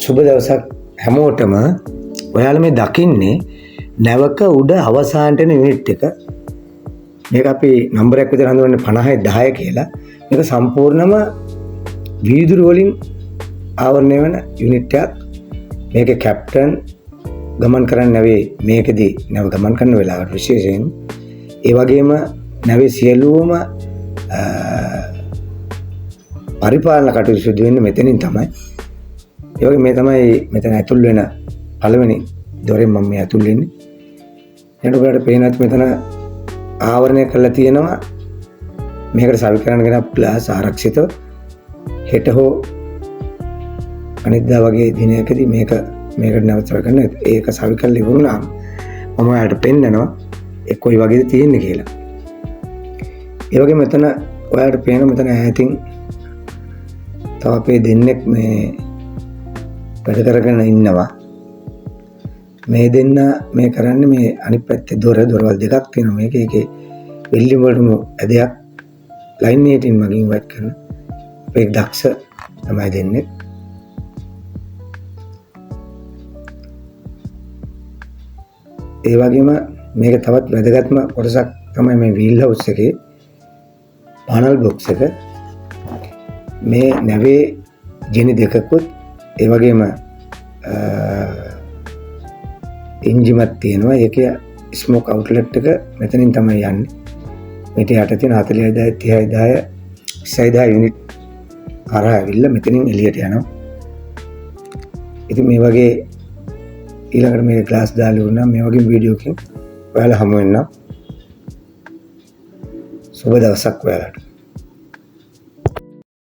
සුබ දවසක් හැමෝටම. ඔයාලා මේ දකින්නේ නැවක උඩ අවසානට එන යුනිට් එක. මේක අපි නම්බරයක් විතර හඳුන්වන්නේ 50 10 කියලා. මේක සම්පූර්ණම වීදුරු වලින් ආවරණය වෙන යුනිට් එකක්. මේකේ කැප්ටන් ගමන් කරන්නේ නැවේ මේකදී නැව ගමන් කරන වෙලාවට විශේෂයෙන්. ඒ වගේම නැවේ සියලුම පරිපාලන කටයුතු සිදු වෙන්නේ මෙතනින් තමයි. ඒ වගේ මේ තමයි මෙතන ඇතුල් වෙන පළවෙනි දොරෙන් මම මේ ඇතුල් වෙන්නේ. එතකොට ඔයාලට පේනත් මෙතන ආවරණය කරලා තියෙනවා. මේකට සවිකරණ ගෙන ප්ලාස් ආරක්ෂිතව හෙට හෝ අනිද්දා වගේ දිනයකදී මේකට නැවත කරන ඒක සවිකරලා ඉවරුනාම මම ඔයාලට පෙන්නනවා ඒ කොයි වගේද තියෙන්නේ කියලා. ඒ වගේ මෙතන ඔයාලට පේන මෙතන ඈතින් තව අපේ දෙන්නෙක් මේ වැඩ කරගෙන ඉන්නවා. මේ දෙන්න මේ කරන්නේ මේ අනිත් පැත්තේ දොරවල් දෙකක් තියෙනවා. මේකේ වෙල්ඩින් වලටම ඇදයක් ලයින් එකකින් මගින් වයිට් කරන අපේ දක්ෂ තමයි දෙන්නේ. ඒ වගේම මේක තවත් වැදගත්ම කොටසක් තමයි මේ වීල් හවුස් එකේ පානල් බොක්ස් එක. මේ නැවේ ජෙනි දෙකකුත් ඒ වගේම එන්ජිමක් තියෙනවා. ඒකේ ස්මෝක් අවුට්ලට් එක මෙතනින් තමයි යන්නේ. මේක යට තියෙන 40000 30000 20000 යුනිට් කරා ඇවිල්ලා මෙතනින් එළියට යනවා. ඉතින් මේ වගේ ඊළඟට මේ ක්ලාස් දාලා වුණා මේ වගේ වීඩියෝ එකකින් ඔයාලා හමු වෙනවා. සුබ දවසක් ඔයාලට.